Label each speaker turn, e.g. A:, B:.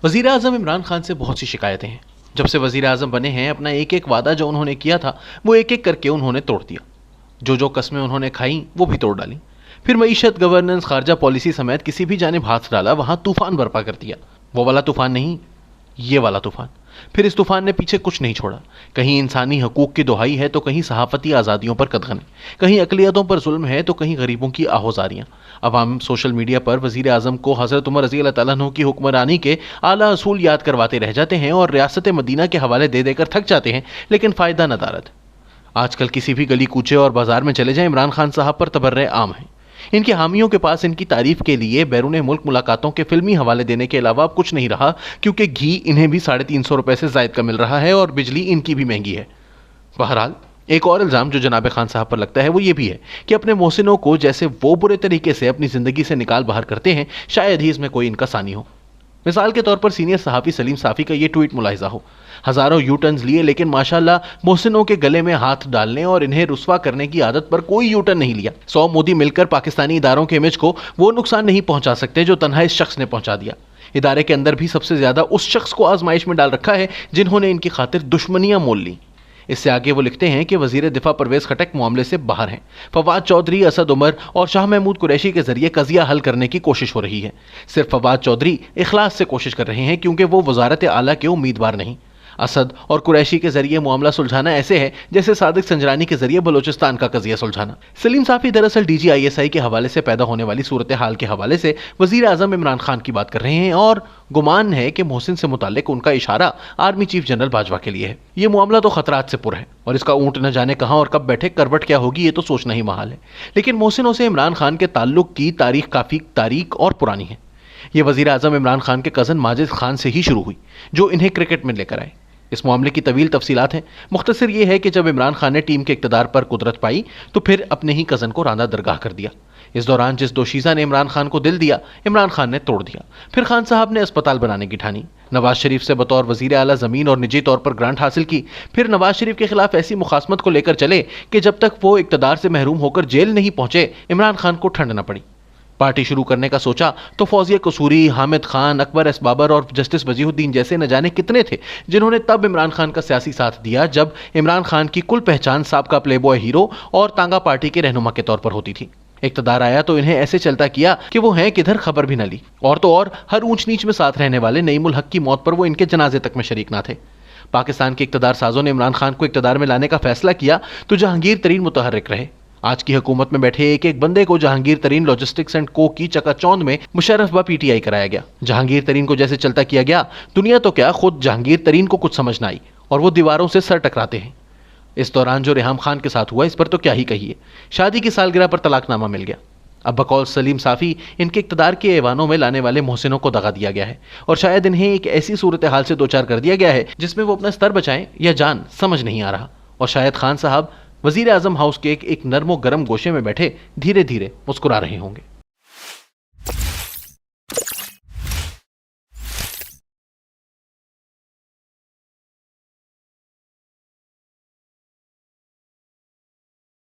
A: वजीर आजम इमरान खान से बहुत सी शिकायतें हैं। जब से वजीर आजम बने हैं अपना एक एक वादा जो उन्होंने किया था वो एक एक करके उन्होंने तोड़ दिया। जो कस्में उन्होंने खाई वो भी तोड़ डाली। फिर मईशत, गवर्नेंस, खारजा पॉलिसी समेत किसी भी जानिब हाथ डाला वहां तूफान बर्पा कर दिया। वो वाला तूफान नहीं, ये वाला तूफान। फिर इस तूफान ने पीछे कुछ नहीं छोड़ा। कहीं इंसानी हकूक की दुहाई है तो कहीं सहाफती आज़ादियों पर कदगने, कहीं अकलियतों पर जुल्म है तो कहीं गरीबों की आहोजारियां। अवाम सोशल मीडिया पर वजीर आजम को हज़रत उमर रज़ी अल्लाह तआला अन्हु की हुक्मरानी के आला असूल याद करवाते रह जाते हैं और रियासत मदीना के हवाले दे देकर थक जाते हैं, लेकिन फ़ायदा नदारद। आजकल किसी भी गली कूचे और बाजार में चले जाएं, इमरान खान साहब पर तबर्रे आम है। इनके हामियों के पास इनकी तारीफ के लिए बैरून मुल्क मुलाकातों के फिल्मी हवाले देने के अलावा अब कुछ नहीं रहा, क्योंकि घी इन्हें भी 350 रुपए से जायद का मिल रहा है और बिजली इनकी भी महंगी है। बहरहाल, एक और इल्ज़ाम जो जनाब खान साहब पर लगता है वो ये भी है कि अपने मोहसिनों को जैसे वो बुरे तरीके से अपनी ज़िंदगी से निकाल बाहर करते हैं, शायद ही इसमें कोई इनका सानी हो। मिसाल के तौर पर सीनियर सहाफ़ी सलीम साफ़ी का ये ट्वीट मुलाहिज़ा हो। हज़ारों यू टर्न्स लिए, लेकिन माशाल्लाह मोहसिनों के गले में हाथ डालने और इन्हें रुस्वा करने की आदत पर कोई यू टर्न नहीं लिया। 100 मोदी मिलकर पाकिस्तानी इदारों के इमेज को वो नुकसान नहीं पहुंचा सकते जो तन्हा इस शख्स ने पहुंचा दिया। इदारे के अंदर भी सबसे ज़्यादा उस शख्स को आजमाइश में डाल रखा है जिन्होंने इनकी खातिर दुश्मनियां मोल ली। इससे आगे वो लिखते हैं कि वजीर दिफा परवेज खटक मामले से बाहर हैं। फवाद चौधरी, असद उमर और शाह महमूद कुरैशी के जरिए कजिया हल करने की कोशिश हो रही है। सिर्फ फवाद चौधरी इखलास से कोशिश कर रहे हैं क्योंकि वो वजारत आला के उम्मीदवार नहीं। असद और कुरैशी के जरिए मामला सुलझाना ऐसे है जैसे सादिक संजरानी के जरिए बलोचिस्तान का कजिया सुलझाना। सलीम साफ़ी दरअसल DGISI के हवाले से पैदा होने वाली सूरत हाल के हवाले से वजीर आजम इमरान खान की बात कर रहे हैं और गुमान है कि मोहसिन से मुताल्लिक उनका इशारा आर्मी चीफ जनरल बाजवा के लिए है। ये मामला तो खतरात से पुर है और इसका ऊंट न जाने कहां और कब बैठे, करवट क्या होगी ये तो सोचना ही महाल है। लेकिन मोहसिनों से इमरान खान के ताल्लुक की तारीख काफ़ी तारीख और पुरानी है। ये वजीर आजम इमरान खान के कज़न माजिद खान से ही शुरू हुई जो इन्हें क्रिकेट में लेकर आए। इस मामले की तवील तफसीलात हैं। मुख्तसर ये है कि जब इमरान खान ने टीम के इक़्तिदार पर कुदरत पाई तो फिर अपने ही कज़न को रांदा दरगाह कर दिया। इस दौरान जिस दोशीज़ा ने इमरान खान को दिल दिया, इमरान खान ने तोड़ दिया। फिर खान साहब ने अस्पताल बनाने की ठानी, नवाज शरीफ से बतौर वज़ीर आला ज़मीन और निजी तौर पर ग्रांट हासिल की। फिर नवाज शरीफ के खिलाफ ऐसी मुखासमत को लेकर चले कि जब तक वो इक़्तिदार से महरूम होकर जेल नहीं पहुंचे, इमरान खान को ठंड न पड़ी। पार्टी शुरू करने का सोचा तो फौजिया कसूरी, हामिद खान, अकबर एस बाबर और जस्टिस वजीहुद्दीन जैसे न जाने कितने थे जिन्होंने तब इमरान खान का सियासी साथ दिया जब इमरान खान की कुल पहचान साबका प्लेबॉय हीरो और तांगा पार्टी के रहनुमा के तौर पर होती थी। इक़्तिदार आया तो इन्हें ऐसे चलता किया कि वो हैं किधर खबर भी न ली। और तो और हर ऊंच नीच में साथ रहने वाले नईमुल हक की मौत पर वो इनके जनाजे तक में शरीक ना थे। पाकिस्तान के इक़्तिदार साजों ने इमरान खान को इक़्तिदार में लाने का फैसला किया तो जहांगीर तरीन मुतहर्रिक रहे। आज की हुकूमत में बैठे एक एक बंदे को जहांगीर तरीन लॉजिस्टिक्स एंड को की चकाचौंध में मुशर्रफ व PTI कराया गया। जहांगीर तरीन को जैसे चलता किया गया, दुनिया तो क्या खुद जहांगीर तरीन को कुछ समझ ना आई और वो दीवारों से सर टकराते हैं। इस दौरान जो रेहाम खान के साथ हुआ इस पर तो क्या ही कहिए। शादी की सालगिरह पर तलाकनामा मिल गया। अब बकौल सलीम साफ़ी इनके इक़्तिदार के ऐवानों में लाने वाले मोहसिनों को दगा दिया गया है और शायद इन्हें एक ऐसी सूरत हाल से दो चार कर दिया गया है जिसमें वो अपना स्तर बचाएं या जान समझ नहीं आ रहा। और शायद खान साहब वजीर आजम हाउस के एक नर्मो गरम गोशे में बैठे धीरे धीरे मुस्कुरा रहे होंगे।